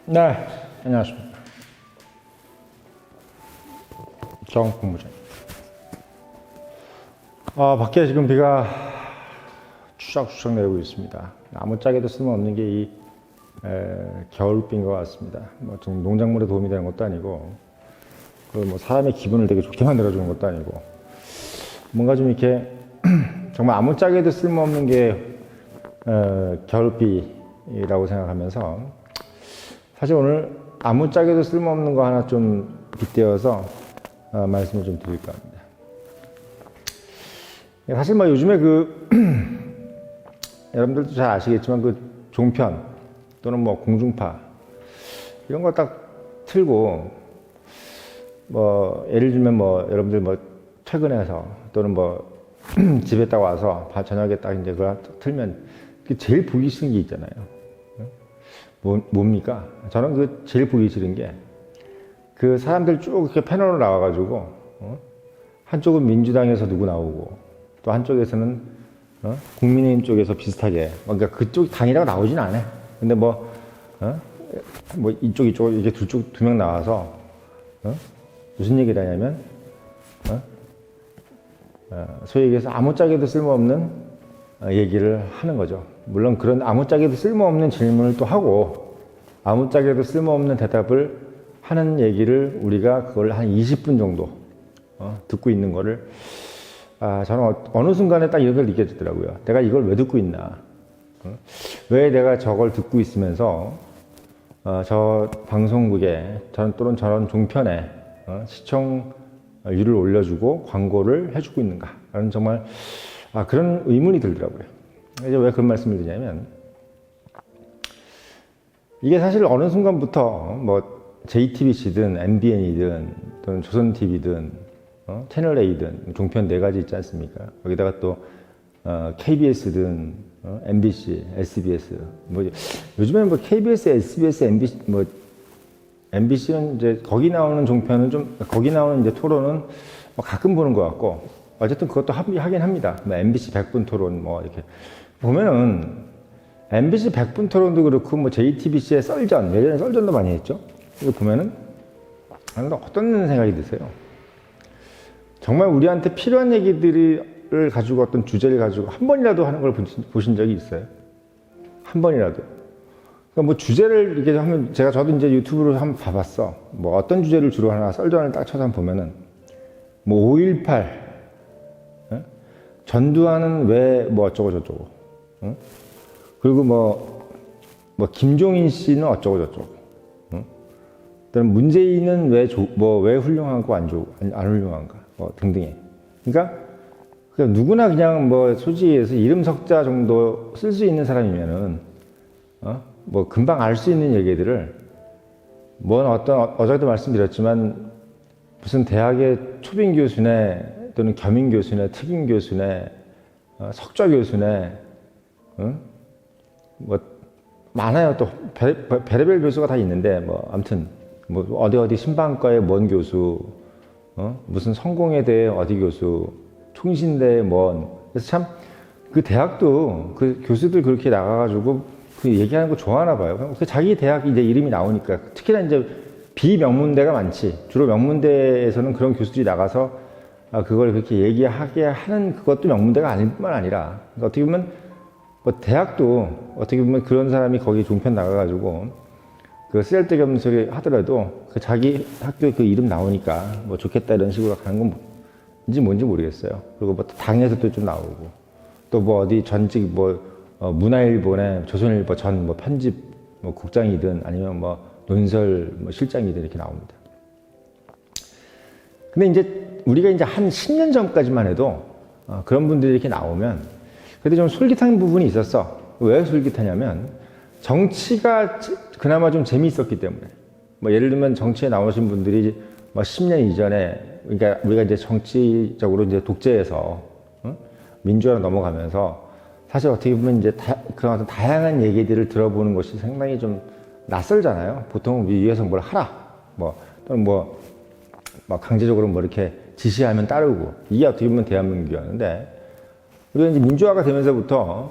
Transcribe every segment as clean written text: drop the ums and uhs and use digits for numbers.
네, 안녕하십니까. 정국무장입니다. 밖에 지금 비가 추적추적 내리고 있습니다. 아무짝에도 쓸모없는 게 이 겨울비인 것 같습니다. 좀 농작물에 도움이 되는 것도 아니고, 사람의 기분을 되게 좋게 만들어주는 것도 아니고, 뭔가 좀 이렇게 정말 아무짝에도 쓸모없는 게 겨울비라고 생각하면서, 사실 오늘 아무짝에도 쓸모없는 거 하나 좀 빗대어서 말씀을 좀 드릴까 합니다. 사실 요즘에 여러분들도 잘 아시겠지만 종편 또는 공중파 이런 거 딱 틀고 예를 들면 여러분들 퇴근해서 또는 집에 딱 와서 저녁에 딱 이제 그걸 틀면 제일 보기 싫은 게 있잖아요. 뭡니까? 저는 제일 보기 싫은 게 사람들 쭉 이렇게 패널로 나와가지고 한쪽은 민주당에서 누구 나오고 또 한쪽에서는 국민의힘 쪽에서 비슷하게 그러니까 그쪽 당이라고 나오진 않아. 근데 이쪽 이렇게 두 명 나와서 무슨 얘기를 하냐면 소위 얘기해서 아무짝에도 쓸모없는 얘기를 하는 거죠. 물론 그런 아무짝에도 쓸모없는 질문을 또 하고 아무짝에도 쓸모없는 대답을 하는 얘기를 우리가 그걸 한 20분 정도 듣고 있는 거를 저는 어느 순간에 딱 이걸 느껴지더라고요. 내가 이걸 왜 듣고 있나? 왜 내가 저걸 듣고 있으면서 저 방송국에 또는 저런 종편에 시청률을 올려주고 광고를 해주고 있는가? 라는 정말 그런 의문이 들더라고요. 이제 왜 그런 말씀을 드냐면 이게 사실 어느 순간부터 JTBC든 MBN이든 또는 조선TV든 채널 A든 종편 4가지 있지 않습니까? 거기다가 또 KBS든 MBC, SBS 요즘에는 KBS, SBS, MBC MBC는 이제 거기 나오는 종편은 거기 나오는 이제 토론은 가끔 보는 것 같고 어쨌든 그것도 하긴 합니다. MBC 100분 토론 이렇게 보면은 MBC 100분 토론도 그렇고 JTBC의 썰전 예전에 썰전도 많이 했죠. 이거 보면은 어떤 생각이 드세요? 정말 우리한테 필요한 얘기들을 가지고 어떤 주제를 가지고 한 번이라도 하는 걸 보신 적이 있어요? 한 번이라도. 그러니까 주제를 이렇게 하면 저도 이제 유튜브로 한번 봐봤어. 어떤 주제를 주로 하나 썰전을 딱 쳐서 보면은 5.18 전두환은 왜 어쩌고 저쩌고 그리고 김종인 씨는 어쩌고 저쩌고 또는 문재인은 왜 훌륭하고 안 훌륭한가 등등의. 그러니까 누구나 그냥 솔직히 얘기해서 이름 석자 정도 쓸 수 있는 사람이면은 금방 알 수 있는 얘기들을 어제도 말씀드렸지만 무슨 대학의 초빙 교수네 또는 겸임 교수네 특임 교수네 석좌 교수네 많아요. 또 별의별 교수가 다 있는데 아무튼 어디 신방과의 뭔 교수 무슨 성공에 대해 어디 교수 총신대의 그래서 참 대학도 교수들 그렇게 나가가지고 얘기하는 거 좋아하나 봐요. 자기 대학 이제 이름이 나오니까 특히나 이제 비명문대가 많지. 주로 명문대에서는 그런 교수들이 나가서 그걸 그렇게 얘기하게 하는 그것도 명문대가 아닐 뿐만 아니라 어떻게 보면 대학도 어떻게 보면 그런 사람이 거기 종편 나가가지고 쓸데없는 소리 하더라도 자기 학교 이름 나오니까 좋겠다 이런 식으로 가는 건지 뭔지 모르겠어요. 그리고 당에서도 좀 나오고 또 어디 전직 문화일보네 조선일보 전 편집 국장이든 아니면 논설 실장이든 이렇게 나옵니다. 근데 이제 우리가 이제 한 10년 전까지만 해도 그런 분들이 이렇게 나오면 그때 좀 솔깃한 부분이 있었어. 왜 솔깃하냐면 정치가 그나마 좀 재미있었기 때문에 예를 들면 정치에 나오신 분들이 10년 이전에 그러니까 우리가 이제 정치적으로 이제 독재에서 민주화로 넘어가면서 사실 어떻게 보면 이제 그런 어떤 다양한 얘기들을 들어보는 것이 상당히 좀 낯설잖아요. 보통 위에서 뭘 하라 또는 강제적으로 이렇게 지시하면 따르고 이게 어떻게 보면 대한민국이었는데 우리가 이제 민주화가 되면서부터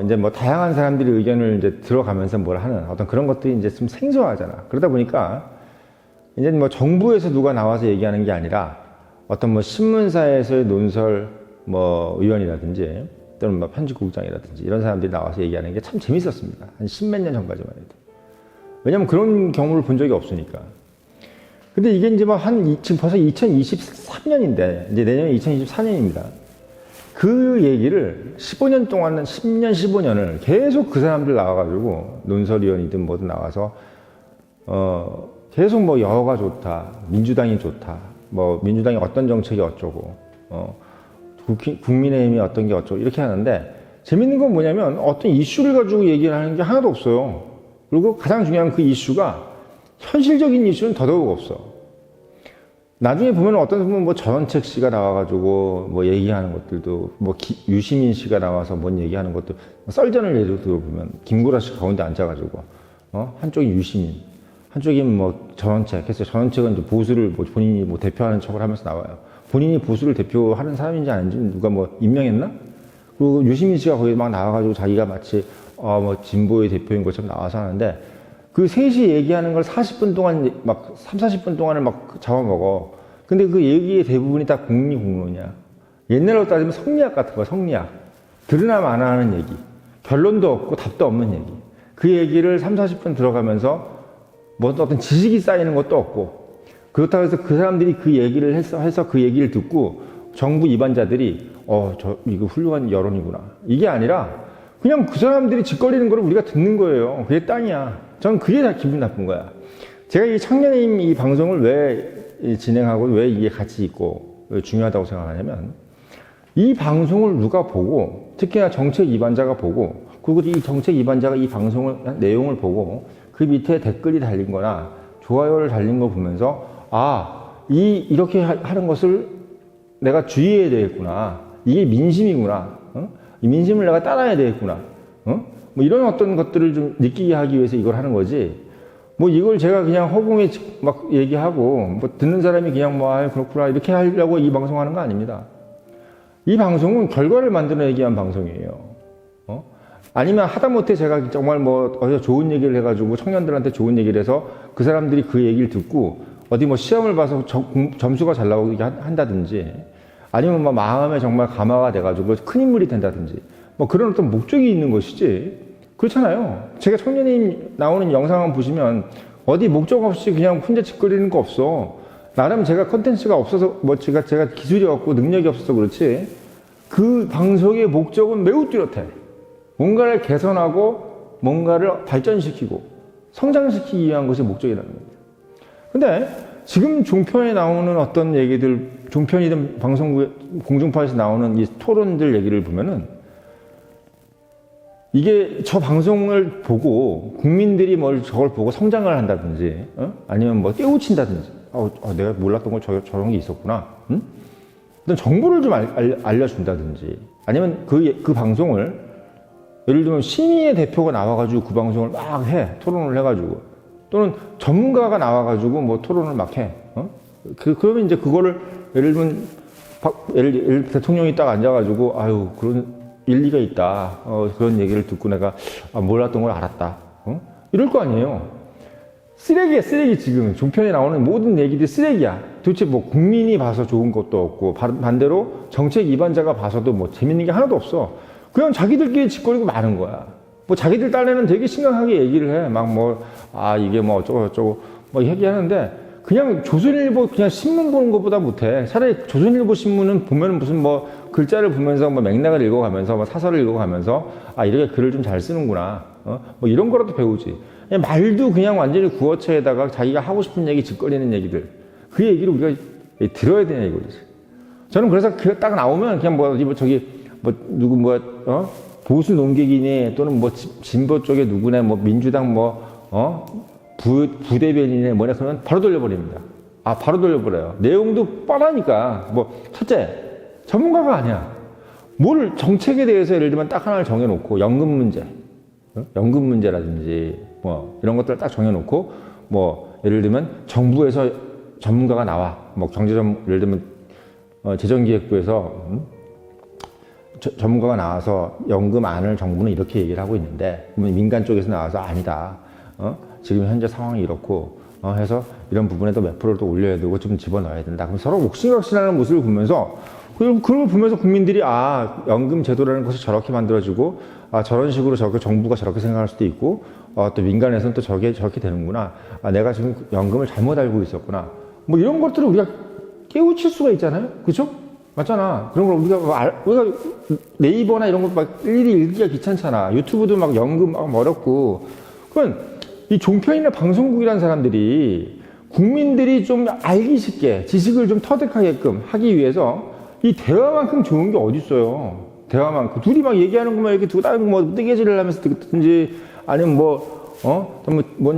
이제 뭐 다양한 사람들이 의견을 이제 들어가면서 뭘 하는 어떤 그런 것들이 이제 좀 생소하잖아. 그러다 보니까 이제 뭐 정부에서 누가 나와서 얘기하는 게 아니라 어떤 뭐 신문사에서의 논설 뭐 의원이라든지 또는 뭐 편집국장이라든지 이런 사람들이 나와서 얘기하는 게 참 재밌었습니다. 한 십몇 년 전까지만 해도. 왜냐면 그런 경우를 본 적이 없으니까. 근데 이게 이제 막 지금 벌써 2023년인데, 이제 내년에 2024년입니다. 그 얘기를 15년 동안, 10년, 15년을 계속 그 사람들 나와가지고, 논설위원이든 뭐든 나와서, 계속 뭐 여가 좋다, 민주당이 좋다, 뭐 민주당이 어떤 정책이 어쩌고, 국민의힘이 어떤 게 어쩌고, 이렇게 하는데, 재밌는 건 뭐냐면 어떤 이슈를 가지고 얘기를 하는 게 하나도 없어요. 그리고 가장 중요한 그 이슈가 현실적인 이슈는 더더욱 없어. 나중에 보면 어떤 분은 뭐 전원책 씨가 나와가지고 뭐 얘기하는 것들도 뭐 유시민 씨가 나와서 뭔 얘기하는 것도 썰전을 예를 들어보면 김구라 씨 가운데 앉아가지고 한쪽이 유시민, 한쪽이 뭐 전원책 해서 전원책은 이제 보수를 뭐 본인이 뭐 대표하는 척을 하면서 나와요. 본인이 보수를 대표하는 사람인지 아닌지 누가 뭐 임명했나? 그리고 유시민 씨가 거기 막 나와가지고 자기가 마치 뭐 진보의 대표인 것처럼 나와서 하는데 그 셋이 얘기하는 걸 40분 동안 막 3, 40분 동안을 막 잡아먹어. 근데 그 얘기의 대부분이 다 공리공론이야. 옛날로 따지면 성리학 같은 거야, 성리학. 들으나 마나 하는 얘기. 결론도 없고 답도 없는 얘기. 그 얘기를 3, 40분 들어가면서 뭐 어떤 지식이 쌓이는 것도 없고 그렇다고 해서 그 사람들이 그 얘기를 해서 그 얘기를 듣고 정부 입안자들이 이거 훌륭한 여론이구나. 이게 아니라 그냥 그 사람들이 짓거리는 걸 우리가 듣는 거예요. 그게 땅이야. 저는 그게 다 기분 나쁜 거야. 제가 이 청년임 이 방송을 왜 진행하고 왜 이게 가치 있고 왜 중요하다고 생각하냐면 이 방송을 누가 보고 특히나 정책 입안자가 보고 그리고 이 정책 입안자가 이 방송을 내용을 보고 그 밑에 댓글이 달린 거나 좋아요를 달린 걸 보면서 이렇게 하는 것을 내가 주의해야 되겠구나. 이게 민심이구나. 이 민심을 내가 따라야 되겠구나. 뭐 이런 어떤 것들을 좀 느끼게 하기 위해서 이걸 하는 거지. 뭐 이걸 제가 그냥 허공에 막 얘기하고 뭐 듣는 사람이 그냥 뭐 그렇구나 이렇게 하려고 이 방송하는 거 아닙니다. 이 방송은 결과를 만들어내기 위한 방송이에요. 아니면 하다못해 제가 정말 뭐 어디서 좋은 얘기를 해가지고 청년들한테 좋은 얘기를 해서 그 사람들이 그 얘기를 듣고 어디 뭐 시험을 봐서 점수가 잘 나오게 한다든지 아니면 뭐 마음에 정말 감화가 돼가지고 큰 인물이 된다든지 뭐 그런 어떤 목적이 있는 것이지. 그렇잖아요. 제가 청년이 나오는 영상을 보시면 어디 목적 없이 그냥 혼자 짓거리는 거 없어. 나름 제가 컨텐츠가 없어서 뭐 제가 기술이 없고 능력이 없어서 그렇지 그 방송의 목적은 매우 뚜렷해. 뭔가를 개선하고 뭔가를 발전시키고 성장시키기 위한 것이 목적이라는 겁니다. 근데 지금 종편에 나오는 어떤 얘기들, 종편이든 방송국에 공중파에서 나오는 이 토론들 얘기를 보면은 이게 저 방송을 보고 국민들이 저걸 보고 성장을 한다든지 아니면 뭐 깨우친다든지 내가 몰랐던 거 저런 게 있었구나. 어떤 정보를 좀 알려준다든지 아니면 그 방송을 예를 들면 시민의 대표가 나와가지고 그 방송을 막 해. 토론을 해가지고. 또는 전문가가 나와가지고 뭐 토론을 막 해. 그러면 이제 그거를 예를 들면 대통령이 딱 앉아가지고 그런 일리가 있다. 그런 얘기를 듣고 내가 몰랐던 걸 알았다. 이럴 거 아니에요. 쓰레기야, 쓰레기 지금. 종편에 나오는 모든 얘기들이 쓰레기야. 도대체 뭐 국민이 봐서 좋은 것도 없고 반대로 정책 입안자가 봐서도 뭐 재밌는 게 하나도 없어. 그냥 자기들끼리 짓거리고 마는 거야. 뭐 자기들 딴에는 되게 심각하게 얘기를 해. 막 이게 뭐 어쩌고 뭐 얘기하는데 그냥 조선일보 그냥 신문 보는 것보다 못해. 차라리 조선일보 신문은 보면 무슨 뭐 글자를 보면서 뭐 맥락을 읽어가면서 뭐 사설을 읽어가면서 이렇게 글을 좀 잘 쓰는구나. 뭐 이런 거라도 배우지. 그냥 말도 그냥 완전히 구어체에다가 자기가 하고 싶은 얘기 짓거리는 얘기들. 그 얘기를 우리가 들어야 되냐 이거지. 저는 그래서 딱 나오면 그냥 보수 농객이니 또는 뭐 진보 쪽에 누구네 뭐 민주당 부대변인이네 뭐냐 그러면 바로 돌려버립니다. 바로 돌려버려요. 내용도 뻔하니까 첫째 전문가가 아니야. 뭘 정책에 대해서 예를 들면 딱 하나를 정해놓고 연금 문제라든지 뭐 이런 것들을 딱 정해놓고 예를 들면 정부에서 전문가가 나와 예를 들면 재정기획부에서 전문가가 나와서 연금안을 정부는 이렇게 얘기를 하고 있는데, 그러면 민간 쪽에서 나와서 아니다. 지금 현재 상황이 이렇고, 해서 이런 부분에도 몇 프로를 또 올려야 되고 좀 집어넣어야 된다. 그럼 서로 옥신각신하는 모습을 보면서, 그걸 보면서 국민들이 연금 제도라는 것이 저렇게 만들어지고, 저런 식으로 정부가 저렇게 생각할 수도 있고, 또 민간에서는 또 저렇게 되는구나. 내가 지금 연금을 잘못 알고 있었구나. 뭐 이런 것들을 우리가 깨우칠 수가 있잖아요. 그죠? 맞잖아. 그런 걸 우리가 네이버나 이런 거 막 일일이 읽기가 귀찮잖아. 유튜브도 막 연금 막 어렵고. 그건 이 종편이나 방송국이라는 사람들이 국민들이 좀 알기 쉽게 지식을 좀 터득하게끔 하기 위해서 이 대화만큼 좋은 게 어딨어요. 대화만큼. 둘이 막 얘기하는 것만 이렇게 두고 다른 뭐 뜨개질을 하면서 듣든지 아니면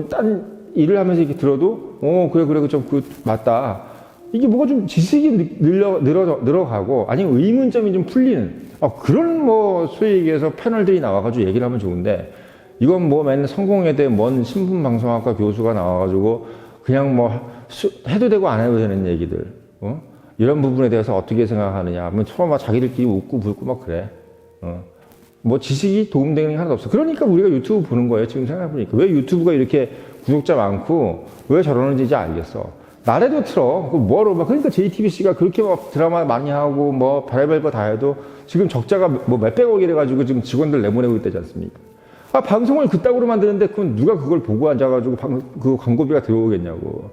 딴 일을 하면서 이렇게 들어도 그래 좀 맞다. 이게 뭐가 좀 지식이 늘어가고 아니면 의문점이 좀 풀리는 그런 소위 얘기해서 패널들이 나와가지고 얘기를 하면 좋은데, 이건 맨날 성공에 대해 먼 신분방송학과 교수가 나와가지고 그냥 해도 되고 안 해도 되는 얘기들, 이런 부분에 대해서 어떻게 생각하느냐 하면 서로 막 자기들끼리 웃고 불고 막 그래. 지식이 도움되는 게 하나도 없어. 그러니까 우리가 유튜브 보는 거예요. 지금 생각해보니까. 왜 유튜브가 이렇게 구독자 많고 왜 저러는지 이제 알겠어. 나래도 틀어. 그러니까 JTBC가 그렇게 드라마 많이 하고 별의별 거 다 해도 지금 적자가 몇백억이래 가지고 지금 직원들 내보내고 있다지 않습니까? 방송을 그따구로 만드는데 그건 누가 그걸 보고 앉아가지고 그 광고비가 들어오겠냐고.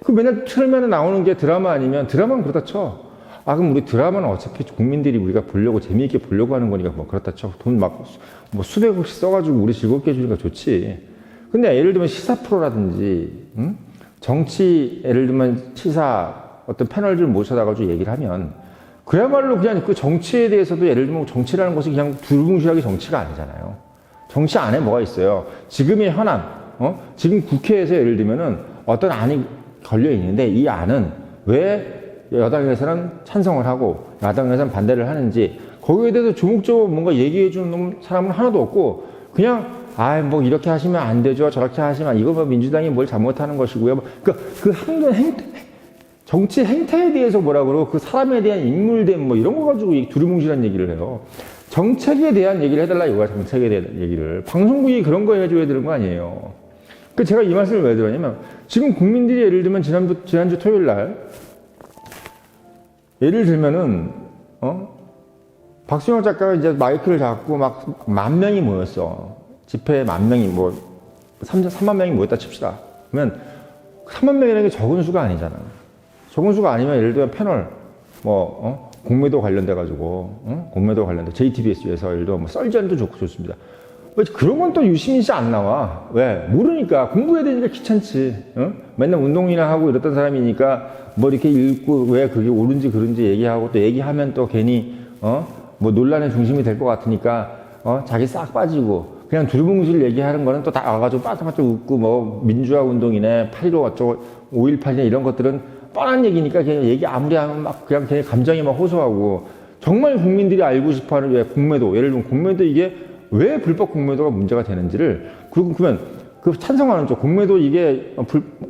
맨날 틀면 나오는 게 드라마 아니면 드라마는 그렇다 쳐. 그럼 우리 드라마는 어차피 국민들이 우리가 보려고 재미있게 보려고 하는 거니까 그렇다 쳐. 돈 수백억씩 써가지고 우리 즐겁게 해주니까 좋지. 근데 예를 들면 시사 프로라든지, 정치, 예를 들면 시사 어떤 패널들 모셔다가지고 얘기를 하면 그야말로 그냥 그 정치에 대해서도 예를 들면 정치라는 것이 그냥 두루뭉실하게 정치가 아니잖아요. 정치 안에 뭐가 있어요. 지금의 현안, 지금 국회에서 예를 들면은 어떤 안이 걸려 있는데 이 안은 왜 여당에서는 찬성을 하고 야당에서는 반대를 하는지 거기에 대해서 조목조목 뭔가 얘기해 주는 사람은 하나도 없고 그냥 이렇게 하시면 안 되죠. 저렇게 하시면 이거 민주당이 뭘 잘못하는 것이고요. 정치 행태에 대해서 뭐라 그러고 그 사람에 대한 인물됨 이런 거 가지고 두루뭉실한 얘기를 해요. 정책에 대한 얘기를 해달라 이거야. 정책에 대한 얘기를. 방송국이 그런 거 해줘야 되는 거 아니에요. 제가 이 말씀을 왜 드렸냐면 지금 국민들이 예를 들면 지난주 토요일 날 예를 들면은 박수영 작가가 이제 마이크를 잡고 10,000명이 모였어. 집회에 10,000명이 3만 명이 모였다 칩시다. 그러면 3만 명이라는 게 적은 수가 아니잖아. 적은 수가 아니면 예를 들면 패널 공매도 관련돼가지고 공매도 관련돼 JTBC에서 예를 들면 썰전도 좋습니다. 왜 그런 건 또 유시민 씨 안 나와? 왜? 모르니까. 공부해야 되니까 귀찮지. 맨날 운동이나 하고 이랬던 사람이니까 이렇게 읽고 왜 그게 옳은지 그른지 얘기하고 또 얘기하면 또 괜히 논란의 중심이 될 것 같으니까 자기 싹 빠지고 그냥 두루뭉실 얘기하는 거는 또 다 와가지고 빠짝빠짝 웃고 민주화 운동이네 8.15 어쩌고 5.18이네 이런 것들은 뻔한 얘기니까 그냥 얘기 아무리 하면 그냥 감정이 호소하고 정말 국민들이 알고 싶어하는 왜 공매도 예를 들면 공매도 이게 왜 불법 공매도가 문제가 되는지를 그러면 찬성하는 쪽 공매도 이게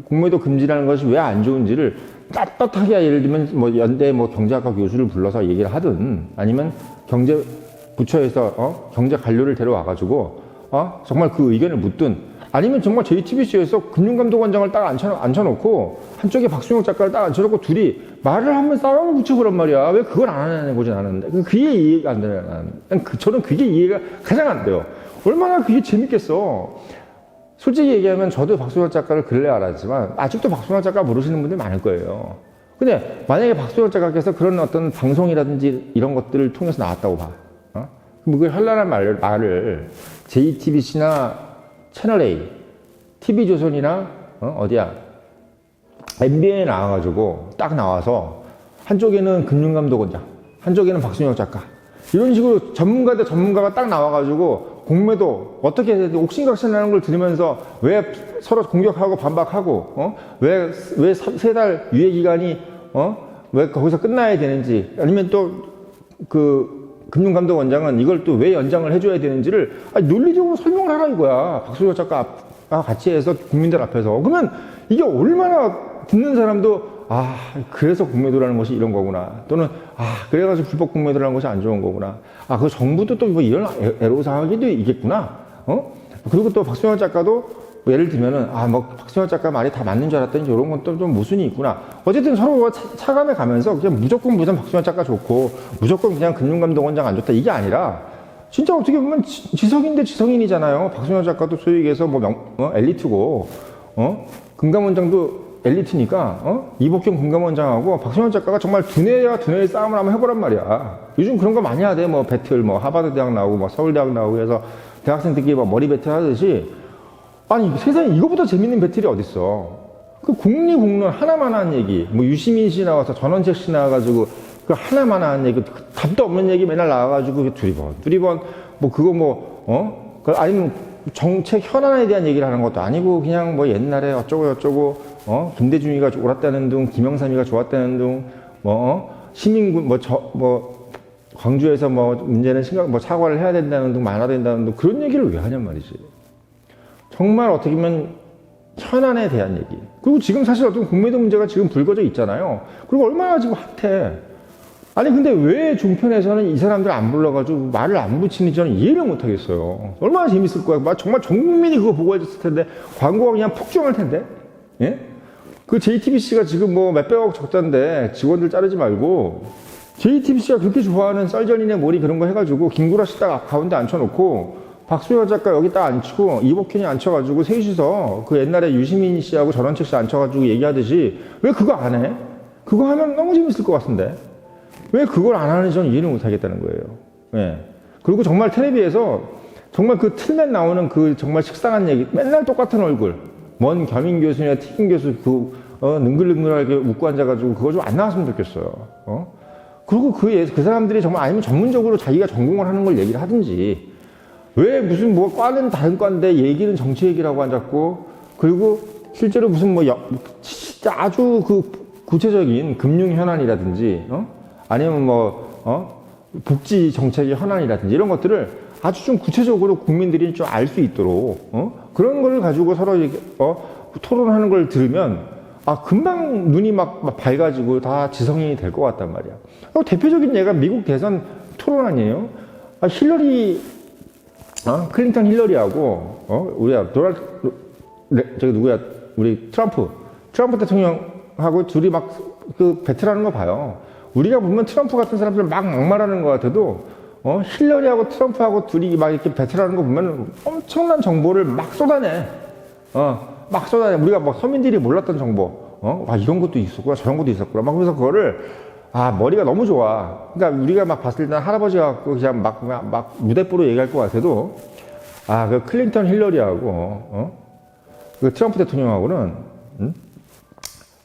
공매도 금지라는 것이 왜 안 좋은지를 떳떳하게 예를 들면 연대 경제학과 교수를 불러서 얘기를 하든 아니면 경제 부처에서 경제 관료를 데려와가지고 정말 그 의견을 묻든 아니면 정말 JTBC에서 금융감독원장을 딱 앉혀놓고 한쪽에 박수영 작가를 딱 앉혀놓고 둘이 말을 한번 싸워 붙여보란 말이야. 왜 그걸 안 하는 거지 나는. 그게 이해가 안 돼요. 저는 그게 이해가 가장 안 돼요. 얼마나 그게 재밌겠어. 솔직히 얘기하면 저도 박수영 작가를 근래 알았지만 아직도 박수영 작가 모르시는 분들 많을 거예요. 근데 만약에 박수영 작가께서 그런 어떤 방송이라든지 이런 것들을 통해서 나왔다고 봐. 그걸 현란한 말을 JTBC나 채널A, TV조선이나 MBN에 나와가지고 딱 나와서 한쪽에는 금융감독원장, 한쪽에는 박순영 작가 이런 식으로 전문가가 딱 나와가지고 공매도 어떻게 해야 되는지 옥신각신하는 걸 들으면서 왜 서로 공격하고 반박하고 왜 3달 유예기간이 왜 거기서 끝나야 되는지 아니면 또 금융감독원장은 이걸 또 왜 연장을 해줘야 되는지를 논리적으로 설명을 하라 이거야. 박수영 작가가 같이 해서 국민들 앞에서. 그러면 이게 얼마나 듣는 사람도 그래서 공매도라는 것이 이런 거구나. 또는, 그래가지고 불법 공매도라는 것이 안 좋은 거구나. 그 정부도 또 뭐 이런 애로사항이 있겠구나. 그리고 또 박수영 작가도 뭐 예를 들면은, 박수영 작가 말이 다 맞는 줄 알았더니 이런 건 또 좀 모순이 있구나. 어쨌든 서로 차감해 가면서 그냥 무조건 박수영 작가 좋고, 무조건 그냥 금융감독원장 안 좋다. 이게 아니라, 진짜 어떻게 보면 지성인데 지성인이잖아요. 박수영 작가도 소위 얘기해서 엘리트고, 금감원장도 엘리트니까, 이복경 금감원장하고 박수영 작가가 정말 두뇌와 두뇌의 싸움을 한번 해보란 말이야. 요즘 그런 거 많이 하대. 배틀, 하버드 대학 나오고, 서울대학 나오고 해서 대학생들끼리 머리 배틀 하듯이. 아니, 세상에 이거보다 재밌는 배틀이 어딨어. 그 공리공론 하나만 한 얘기, 유시민 씨 나와서 전원책 씨 나와가지고, 그 하나만 한 얘기, 답도 없는 얘기 맨날 나와가지고, 두리번, 아니면 정책 현안에 대한 얘기를 하는 것도 아니고, 그냥 옛날에 어쩌고, 김대중이가 옳았다는 둥, 김영삼이가 좋았다는 둥, 시민군, 광주에서 문제는 사과를 해야 된다는 둥, 말아야 된다는 둥, 그런 얘기를 왜 하냔 말이지. 정말 어떻게 보면 현안에 대한 얘기. 그리고 지금 사실 어떤 공매도 문제가 지금 불거져 있잖아요. 그리고 얼마나 지금 핫해. 아니, 근데 왜 종편에서는 이 사람들 안 불러가지고 말을 안 붙이는지 저는 이해를 못 하겠어요. 얼마나 재밌을 거야. 정말 전 국민이 그거 보고 해줬을 텐데, 광고가 그냥 폭증할 텐데, 예? 그 JTBC가 지금 몇백억 적자인데 직원들 자르지 말고, JTBC가 그렇게 좋아하는 썰전이네 머리 그런 거 해가지고, 김구라 씨 딱 가운데 앉혀놓고, 박수영 작가 여기 딱 앉히고, 이복현이 앉혀가지고, 셋이서 그 옛날에 유시민 씨하고 전원책 씨 앉혀가지고 얘기하듯이, 왜 그거 안 해? 그거 하면 너무 재밌을 것 같은데. 왜 그걸 안 하는지 저는 이해를 못 하겠다는 거예요. 예. 그리고 정말 텔레비에서 정말 그 틀면 나오는 그 정말 식상한 얘기, 맨날 똑같은 얼굴, 먼 겸임 교수냐, 튀김 교수, 능글능글하게 웃고 앉아가지고 그거 좀 안 나왔으면 좋겠어요. 그리고 그 사람들이 정말 아니면 전문적으로 자기가 전공을 하는 걸 얘기를 하든지, 왜 무슨 과는 다른 과인데 얘기는 정치 얘기라고 앉았고, 그리고 실제로 무슨 진짜 아주 구체적인 금융 현안이라든지, 아니면 복지 정책의 현안이라든지 이런 것들을 아주 좀 구체적으로 국민들이 좀 알 수 있도록, 그런 걸 가지고 서로 토론하는 걸 들으면, 금방 눈이 막 밝아지고 다 지성인이 될 것 같단 말이야. 대표적인 예가 미국 대선 토론 아니에요? 클린턴 힐러리하고, 우리 트럼프 대통령하고 둘이 배틀하는 거 봐요. 우리가 보면 트럼프 같은 사람들 막말하는 것 같아도, 힐러리하고 트럼프하고 둘이 이렇게 배틀하는 거 보면 엄청난 정보를 막 쏟아내. 우리가 서민들이 몰랐던 정보. 이런 것도 있었구나, 저런 것도 있었구나. 그래서 그거를, 머리가 너무 좋아. 그러니까 우리가 봤을 때 할아버지 갖고 그냥 무대뽀로 얘기할 것 같아도, 그 클린턴 힐러리하고, 그 트럼프 대통령하고는,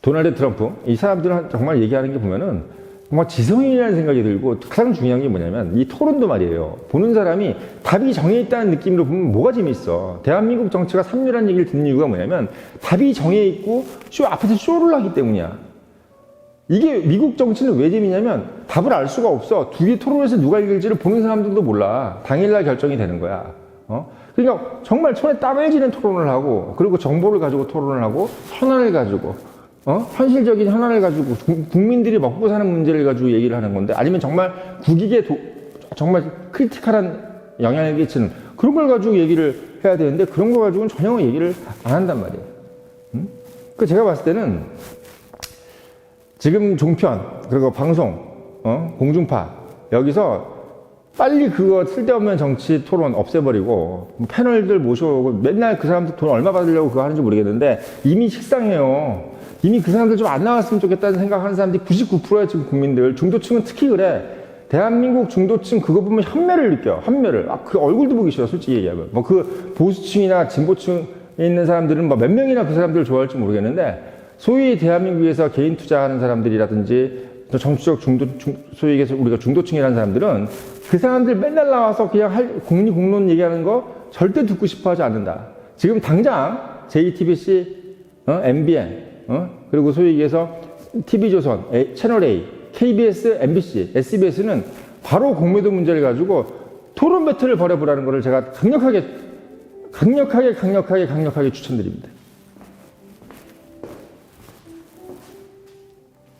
도널드 트럼프, 이 사람들은 정말 얘기하는 게 보면은, 정말 지성인이라는 생각이 들고, 가장 중요한 게 뭐냐면, 이 토론도 말이에요. 보는 사람이 답이 정해있다는 느낌으로 보면 뭐가 재밌어. 대한민국 정치가 삼류라는 얘기를 듣는 이유가 뭐냐면, 답이 정해있고, 앞에서 쇼를 하기 때문이야. 이게 미국 정치는 왜 재미냐면, 답을 알 수가 없어. 둘이 토론에서 누가 이길지를 보는 사람들도 몰라. 당일날 결정이 되는 거야. 그러니까 정말 손에 땀을 쥐는 토론을 하고, 그리고 정보를 가지고 토론을 하고, 현안을 가지고, 현실적인 현안을 가지고 국민들이 먹고 사는 문제를 가지고 얘기를 하는 건데, 아니면 정말 국익에 정말 크리티컬한 영향을 끼치는 그런 걸 가지고 얘기를 해야 되는데, 그런 거 가지고는 전혀 얘기를 안 한단 말이에요. 그 제가 봤을 때는 지금 종편, 그리고 방송, 공중파, 여기서 빨리 그거 쓸데없는 정치 토론 없애버리고, 패널들 모셔오고, 맨날 그 사람들 돈 얼마 받으려고 그거 하는지 모르겠는데, 이미 식상해요. 이미 그 사람들 좀 안 나왔으면 좋겠다는 생각하는 사람들이 99%야, 지금 국민들. 중도층은 특히 그래. 대한민국 중도층 그거 보면 현매를 느껴. 현매를. 그 얼굴도 보기 싫어, 솔직히 얘기하면. 그 보수층이나 진보층에 있는 사람들은 몇 명이나 그 사람들을 좋아할지 모르겠는데, 소위 대한민국에서 개인 투자하는 사람들이라든지, 정치적 소위 얘기해서 우리가 중도층이라는 사람들은 그 사람들 맨날 나와서 그냥 공론 얘기하는 거 절대 듣고 싶어 하지 않는다. 지금 당장 JTBC, MBN, 그리고 소위 얘기해서 TV조선, 채널A, KBS, MBC, SBS는 바로 공매도 문제를 가지고 토론 배틀을 벌여보라는 것을 제가 강력하게 추천드립니다.